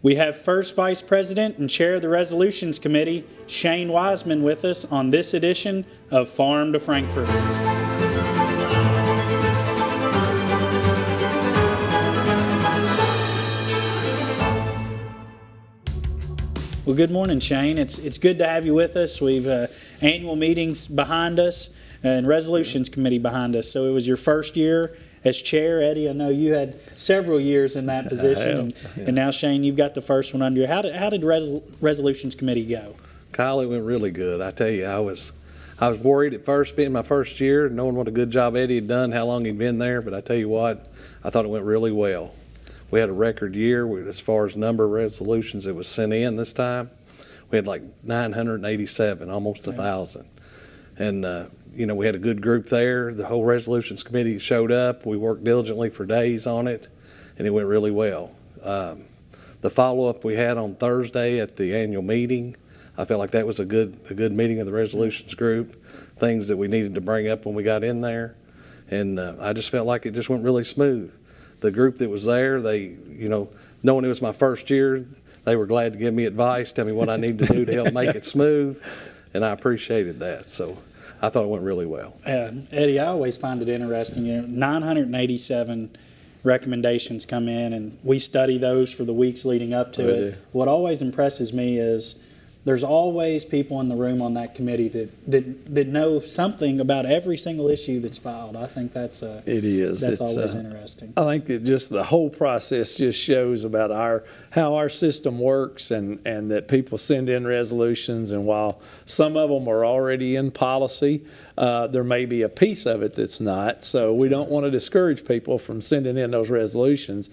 We have First Vice President and Chair of the Resolutions Committee, Shane Wiseman, with us on this edition of Farm to Frankfort. Well, good morning, Shane. It's good to have you with us. We've annual meetings behind us and Resolutions Committee behind us. So it was your first year as chair. Eddie, I know you had several years in that position, and now, Shane, you've got the first one under you. How did Resolutions Committee go? Kyle, it went really good. I tell you, I was worried at first, being my first year, knowing what a good job Eddie had done, how long he'd been there, but I tell you what, I thought it went really well. We had a record year as far as number of resolutions that was sent in this time. We had like 987, almost 1,000. And, we had a good group there. The whole Resolutions Committee showed up. We worked diligently for days on it, and it went really well. The follow-up we had on Thursday at the annual meeting, I felt like that was a good meeting of the Resolutions group, things that we needed to bring up when we got in there. And I just felt like it just went really smooth. The group that was there, they, knowing it was my first year, they were glad to give me advice, tell me what I need to do to help make it smooth, and I appreciated that. So I thought it went really well. Eddie, I always find it interesting. 987 recommendations come in, and we study those for the weeks leading up to it. What always impresses me is there's always people in the room on that committee that know something about every single issue that's filed. I think that's always interesting. I think that just the whole process just shows about how our system works, and that people send in resolutions, and while some of them are already in policy, there may be a piece of it that's not. So we don't want to discourage people from sending in those resolutions,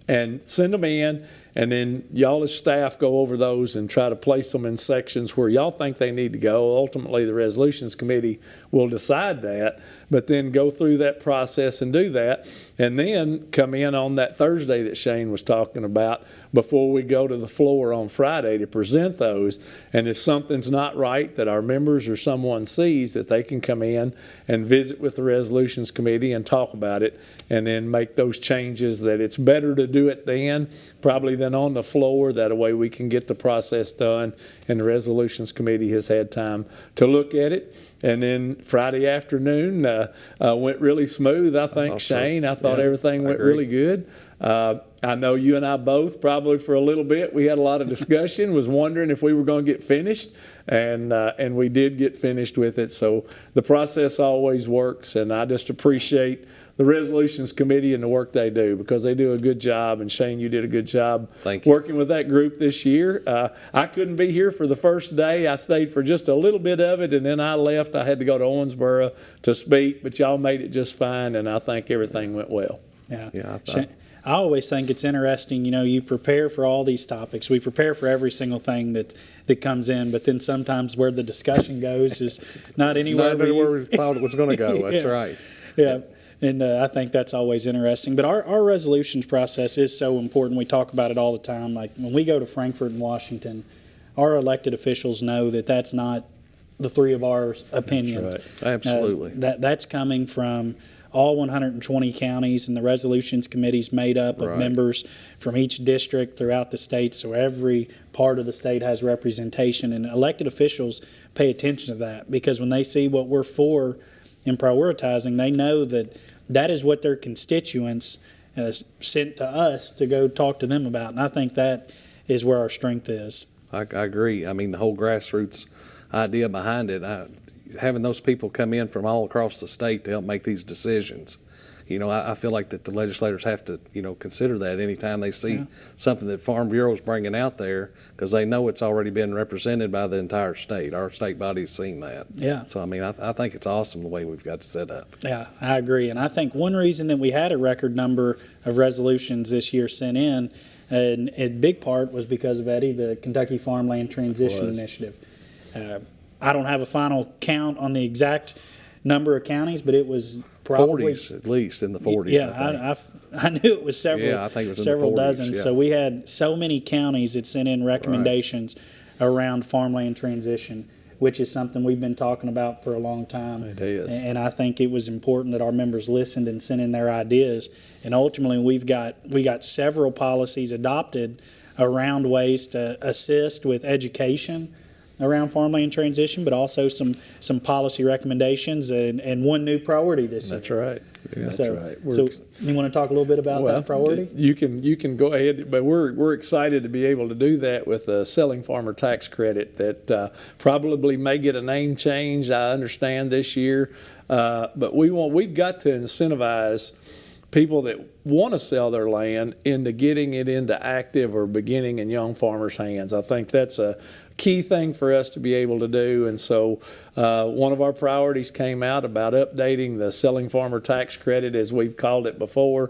and send them in. And then y'all as staff go over those and try to place them in sections where y'all think they need to go. Ultimately, the Resolutions Committee will decide that, but then go through that process and do that, and then come in on that Thursday that Shane was talking about before we go to the floor on Friday to present those. And if something's not right that our members or someone sees, that they can come in and visit with the Resolutions Committee and talk about it, and then make those changes. That it's better to do it then, probably than on the floor. That way we can get the process done, and the Resolutions Committee has had time to look at it. And then Friday afternoon went really smooth, I think, Shane. I thought everything went really good. I know you and I both, probably for a little bit, we had a lot of discussion, was wondering if we were going to get finished, and we did get finished with it. So the process always works, and I just appreciate the Resolutions Committee and the work they do, because they do a good job. And Shane, you did a good job working with that group this year. I couldn't be here for the first day. I stayed for just a little bit of it, and then I left. I had to go to Owensboro to speak, but y'all made it just fine, and I think everything went well. I always think it's interesting, you prepare for all these topics. We prepare for every single thing that comes in, but then sometimes where the discussion goes is not anywhere we thought it was going to go. That's right. Yeah. And I think that's always interesting. But our resolutions process is so important. We talk about it all the time. Like when we go to Frankfort and Washington, our elected officials know that that's not the three of our opinion. That's right. Absolutely. That's coming from all 120 counties, and the Resolutions Committee is made up of members from each district throughout the state. So every part of the state has representation, and elected officials pay attention to that, because when they see what we're for in prioritizing, they know that is what their constituents sent to us to go talk to them about. And I think that is where our strength is. I agree. I mean, the whole grassroots idea behind it, having those people come in from all across the state to help make these decisions. I feel like that the legislators have to, consider that anytime they see something that Farm Bureau is bringing out there, because they know it's already been represented by the entire state. Our state body's seen that. Yeah. So, I think it's awesome the way we've got it set up. Yeah, I agree. And I think one reason that we had a record number of resolutions this year sent in, and a big part was because of Eddie, the Kentucky Farmland Transition Initiative. I don't have a final count on the exact number of counties, but it was probably 40s, at least in the 40s. Yeah, I knew it was several. Yeah, I think it was several in the 40s, dozen. Yeah. So we had so many counties that sent in recommendations around farmland transition, which is something we've been talking about for a long time. It is. And I think it was important that our members listened and sent in their ideas. And ultimately, we got several policies adopted around ways to assist with education around farmland transition, but also some policy recommendations and one new priority this year. That's right. That's So, right. so you want to talk a little bit about that priority? You can go ahead, but we're excited to be able to do that with a selling farmer tax credit that probably may get a name change. I understand this year, but we've got to incentivize people that want to sell their land into getting it into active or beginning and young farmers' hands. I think that's a key thing for us to be able to do. And so one of our priorities came out about updating the selling farmer tax credit, as we've called it before.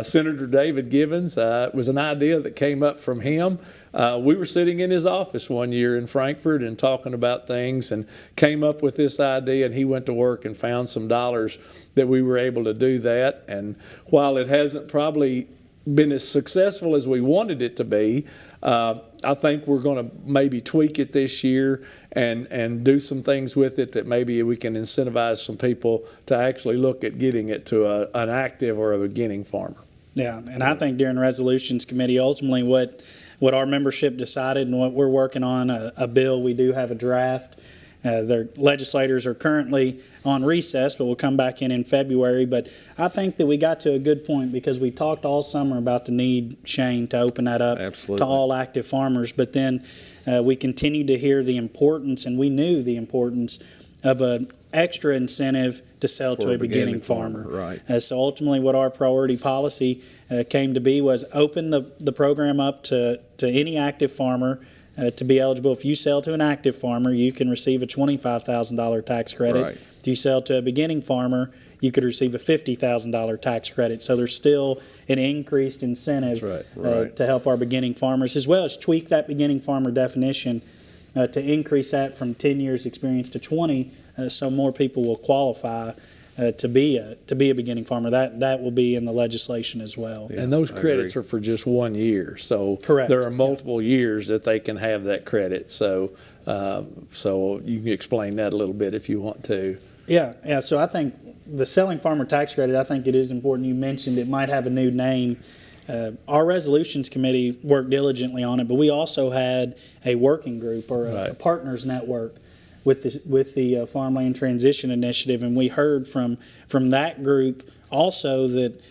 Senator David Givens, it was an idea that came up from him. We were sitting in his office one year in Frankfort and talking about things and came up with this idea, and he went to work and found some dollars that we were able to do that. And while it hasn't probably been as successful as we wanted it to be, I think we're going to maybe tweak it this year and do some things with it that maybe we can incentivize some people to actually look at getting it to an active or a beginning farmer. Yeah, and I think during Resolutions Committee, ultimately what our membership decided and what we're working on, a bill, we do have a draft. Their legislators are currently on recess, but we'll come back in February. But I think that we got to a good point because we talked all summer about the need, Shane, to open that up Absolutely. to all active farmers. But then we continued to hear the importance, and we knew the importance of an extra incentive to sell to a beginning farmer. Right. So ultimately what our priority policy came to be was open the program up to any active farmer to be eligible. If you sell to an active farmer, you can receive a $25,000 tax credit. Right. If you sell to a beginning farmer, you could receive a $50,000 tax credit. So there's still an increased incentive Right. to help our beginning farmers, as well as tweak that beginning farmer definition to increase that from 10 years experience to 20, so more people will qualify to be a beginning farmer. That will be in the legislation as well. And those credits are for just 1 year, so Correct. there are multiple years that they can have that credit. So you can explain that a little bit if you want to. Yeah. So I think the selling farmer tax credit, I think it is important. You mentioned it might have a new name. Our Resolutions Committee worked diligently on it, but we also had a working group or a partners network with the Farmland Transition Initiative, and we heard from that group also that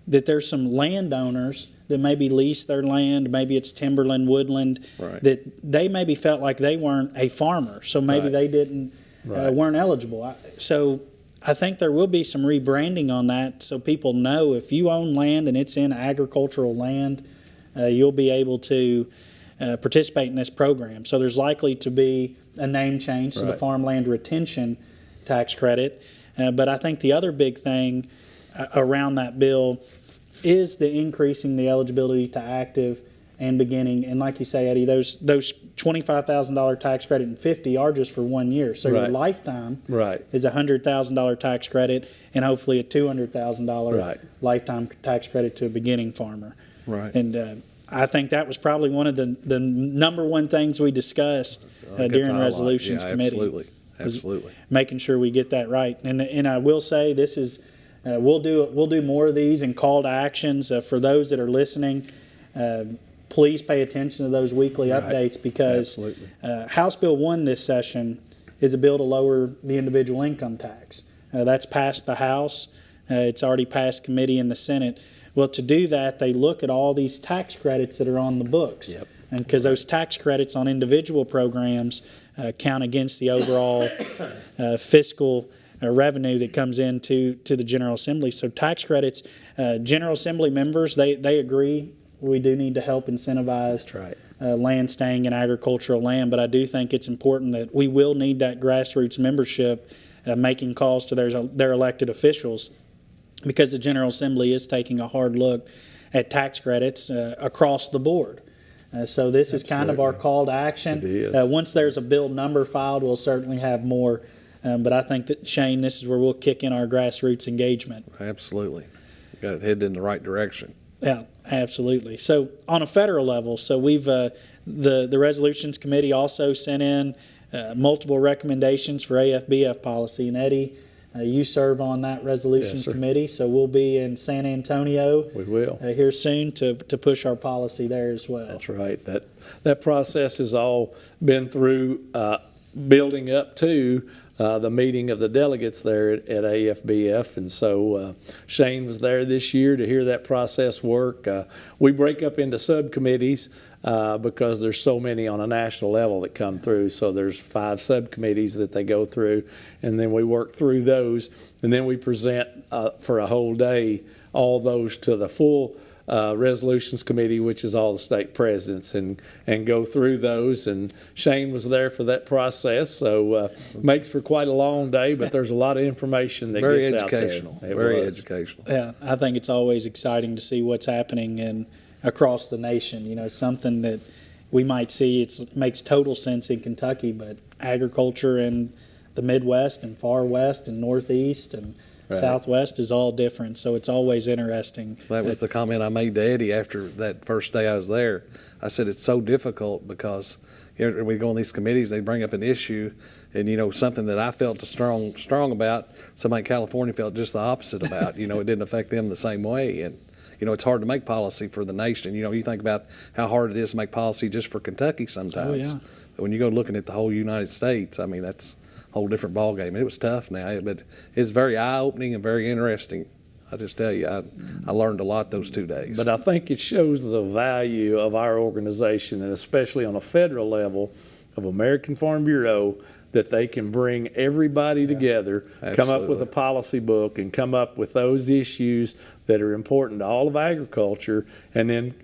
there's some landowners that maybe lease their land, maybe it's timberland, woodland, that they maybe felt like they weren't a farmer, so maybe they didn't weren't eligible. So I think there will be some rebranding on that, so people know if you own land and it's in agricultural land, you'll be able to participate in this program. So there's likely to be a name change to the Farmland Retention Tax Credit. But I think the other big thing around that bill is the increasing the eligibility to active and beginning. And like you say, Eddie, those $25,000 tax credit and $50,000 are just for 1 year. So your lifetime is a $100,000 tax credit and hopefully a $200,000 lifetime tax credit to a beginning farmer. And I think that was probably one of the number one things we discussed during Resolutions Committee. Absolutely. Making sure we get that right. And I will say this is we'll do more of these and call to actions for those that are listening. Please pay attention to those weekly updates because House Bill 1 this session is a bill to lower the individual income tax. That's passed the House. It's already passed committee in the Senate. Well, to do that, they look at all these tax credits that are on the books. And because those tax credits on individual programs count against the overall fiscal revenue that comes into the General Assembly. So tax credits, General Assembly members, they agree we do need to help incentivize land staying in agricultural land. But I do think it's important that we will need that grassroots membership making calls to their elected officials, because the General Assembly is taking a hard look at tax credits across the board. So this is kind of our call to action. Once there's a bill number filed, we'll certainly have more. But I think that, Shane, this is where we'll kick in our grassroots engagement. Absolutely. Got it headed in the right direction. Yeah, absolutely. So on a federal level, so we've the Resolutions Committee also sent in multiple recommendations for AFBF policy. And Eddie, You serve on that resolutions Yes, sir. committee, so we'll be in San Antonio We will. here soon to push our policy there as well. That's right. That process has all been through building up to the meeting of the delegates there at AFBF. And so Shane was there this year to hear that process work. We break up into subcommittees because there's so many on a national level that come through. So there's 5 subcommittees that they go through, and then we work through those, and then we present for a whole day all those to the full Resolutions Committee, which is all the state presidents, and go through those. And Shane was there for that process, so makes for quite a long day, but there's a lot of information that Very gets out there. educational. It Very was. educational. Yeah, I think it's always exciting to see what's happening across the nation. You know, something that we might see it makes total sense in Kentucky, but agriculture in the Midwest and Far West and Northeast and Right. Southwest is all different. So it's always interesting. That was the comment I made to Eddie after that first day I was there. I said it's so difficult because we go on these committees, they bring up an issue, and something that I felt strong about, somebody in California felt just the opposite about. It didn't affect them the same way, and it's hard to make policy for the nation. You think about how hard it is to make policy just for Kentucky sometimes. Oh, yeah. But when you go looking at the whole United States, I mean that's whole different ballgame. It was tough now, but it's very eye-opening and very interesting. I just tell you, I learned a lot those 2 days. But I think it shows the value of our organization, and especially on a federal level of American Farm Bureau, that they can bring everybody together, come up with a Absolutely. policy book, and come up with those issues that are important to all of agriculture, and then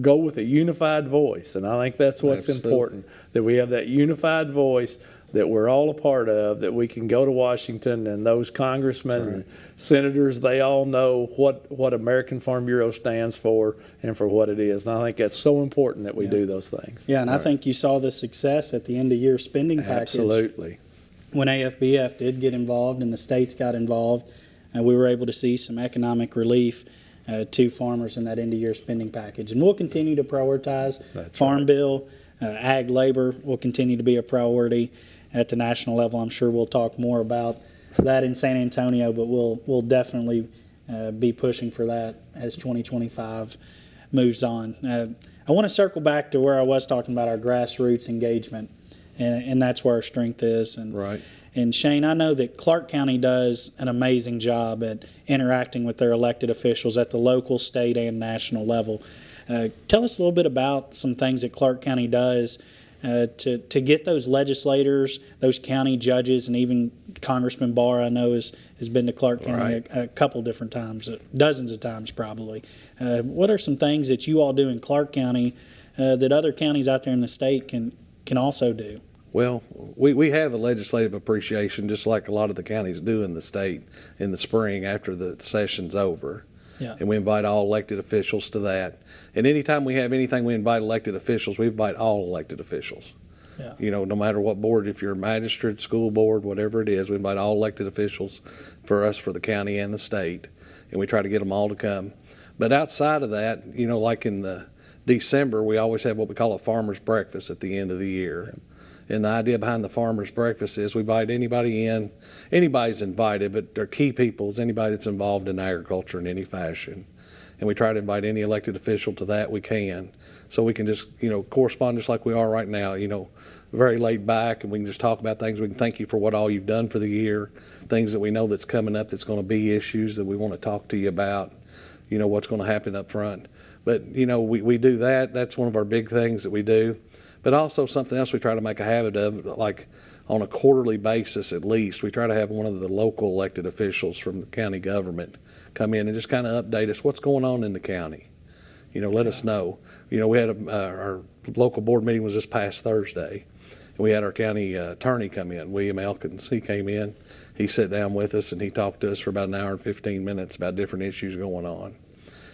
go with a unified voice. And I think that's what's Absolutely. important, that we have that unified voice that we're all a part of, that we can go to Washington, and those congressmen and senators, they all know what American Farm Bureau stands for and for what it is. And I think that's so important that we do those things. Yeah, and I think you saw the success at the end of year spending package. Absolutely. When AFBF did get involved and the states got involved, we were able to see some economic relief to farmers in that end of year spending package. And we'll continue to prioritize Farm Bill, ag labor will continue to be a priority at the national level. I'm sure we'll talk more about that in San Antonio, but we'll definitely be pushing for that as 2025 moves on. I want to circle back to where I was talking about our grassroots engagement, and that's where our strength is. And Right. And Shane, I know that Clark County does an amazing job at interacting with their elected officials at the local, state, and national level. Tell us a little bit about some things that Clark County does to get those legislators, those county judges, and even Congressman Barr, I know, has been to Clark County a couple different times, dozens of times probably. What are some things that you all do in Clark County that other counties out there in the state can also do? Well, we have a legislative appreciation just like a lot of the counties do in the state in the spring after the session's over. Yeah. And we invite all elected officials to that. And anytime we have anything, we invite elected officials. We invite all elected officials. Yeah. No matter what board, if you're a magistrate, school board, whatever it is, we invite all elected officials for the county and the state. And we try to get them all to come. But outside of that, like in the December, we always have what we call a farmer's breakfast at the end of the year. And the idea behind the farmer's breakfast is we invite anybody in. Anybody's invited, but they're key people, is anybody that's involved in agriculture in any fashion. And we try to invite any elected official to that we can. So we can just, correspond just like we are right now, very laid back, and we can just talk about things. We can thank you for what all you've done for the year, things that we know that's coming up that's going to be issues that we want to talk to you about, what's going to happen up front. But, we do that. That's one of our big things that we do. But also something else we try to make a habit of, like on a quarterly basis at least, we try to have one of the local elected officials from the county government come in and just kind of update us what's going on in the county. Let us know. We had our local board meeting was this past Thursday, and we had our county attorney come in, William Elkins. He came in, he sat down with us, and he talked to us for about an hour and 15 minutes about different issues going on.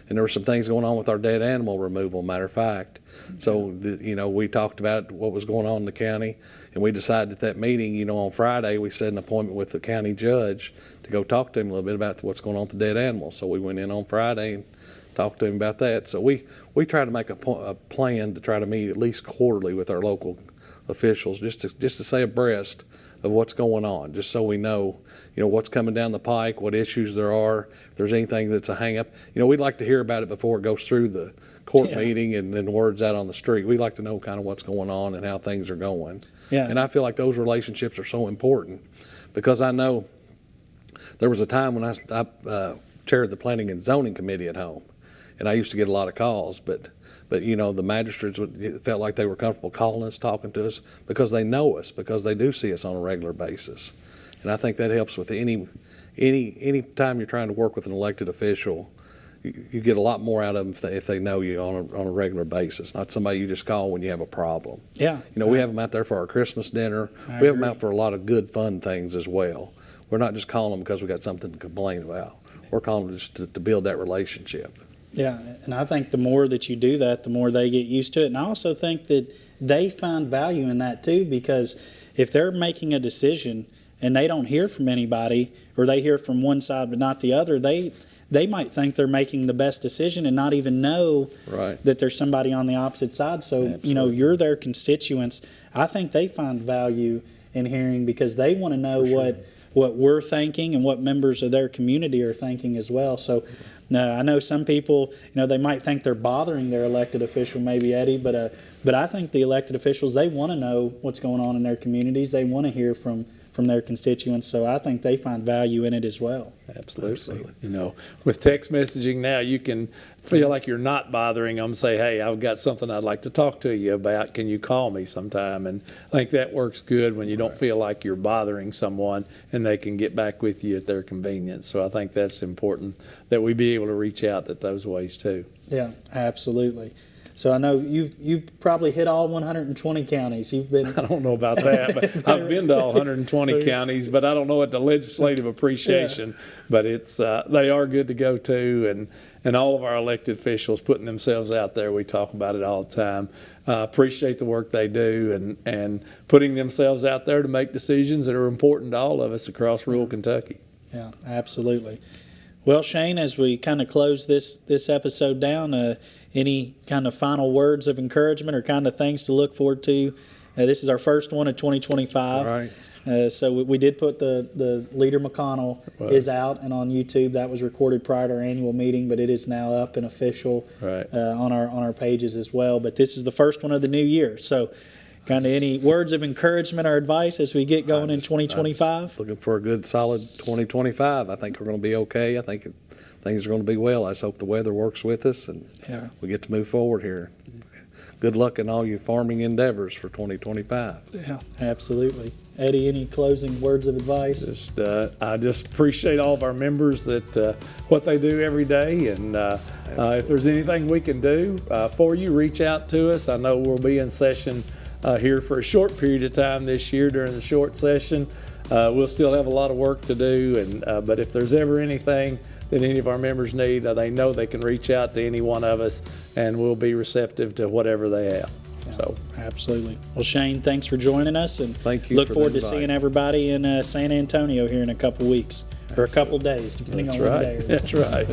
And there were some things going on with our dead animal removal, matter of fact. So, we talked about what was going on in the county, and we decided at that meeting, on Friday, we set an appointment with the county judge to go talk to him a little bit about what's going on with the dead animals. So we went in on Friday and talked to him about that. So we try to make a plan to try to meet at least quarterly with our local officials just to stay abreast of what's going on, just so we know, what's coming down the pike, what issues there are, if there's anything that's a hang up. We'd like to hear about it before it goes through the court meeting and then words out on the street. We'd like to know kind of what's going on and how things are going. Yeah. And I feel like those relationships are so important, because I know there was a time when I chaired the Planning and Zoning Committee at home, and I used to get a lot of calls, but the magistrates felt like they were comfortable calling us, talking to us, because they know us, because they do see us on a regular basis. And I think that helps with any time you're trying to work with an elected official. You get a lot more out of them if they know you on a regular basis, not somebody you just call when you have a problem. Yeah. We have them out there for our Christmas dinner. We have them out for a lot of good, fun things as well. We're not just calling them because we got something to complain about. We're calling them just to build that relationship. Yeah, and I think the more that you do that, the more they get used to it. And I also think that they find value in that too, because if they're making a decision and they don't hear from anybody, or they hear from one side but not the other, they might think they're making the best decision and not even know that there's somebody on the opposite side. So, Absolutely. You're their constituents. I think they find value in hearing, because they want to know what we're thinking and what members of their community are thinking as well. So I know some people, they might think they're bothering their elected official, maybe, Eddie, but I think the elected officials, they want to know what's going on in their communities. They want to hear from their constituents. So I think they find value in it as well. Absolutely. With text messaging now, you can feel like you're not bothering them. Say, hey, I've got something I'd like to talk to you about. Can you call me sometime? And I think that works good when you don't feel like you're bothering someone, and they can get back with you at their convenience. So I think that's important, that we be able to reach out in those ways too. Yeah, absolutely. So I know you've probably hit all 120 counties. You've been. I don't know about that, but I've been to all 120 counties, but I don't know what the legislative appreciation. But it's they are good to go to, and all of our elected officials putting themselves out there. We talk about it all the time. Appreciate the work they do, and putting themselves out there to make decisions that are important to all of us across rural Kentucky. Yeah, absolutely. Well, Shane, as we kind of close this episode down, any kind of final words of encouragement or kind of things to look forward to? This is our first one of 2025. Right. So we did put the Leader McConnell is out and on YouTube. That was recorded prior to our annual meeting, but it is now up and official on our pages as well. But this is the first one of the new year. So kind of any words of encouragement or advice as we get going in 2025? Looking for a good, solid 2025. I think we're going to be okay. I think things are going to be well. I just hope the weather works with us and we get to move forward here. Good luck in all your farming endeavors for 2025. Yeah, absolutely. Eddie, any closing words of advice? I just appreciate all of our members that what they do every day, and if there's anything we can do for you, reach out to us. I know we'll be in session here for a short period of time this year during the short session. We'll still have a lot of work to do, but if there's ever anything that any of our members need, they know they can reach out to any one of us, and we'll be receptive to whatever they have. Yeah, so absolutely. Well, Shane, thanks for joining us, and thank you. Look forward to seeing everybody in San Antonio here in a couple weeks or a couple days, depending on what day it is. That's right.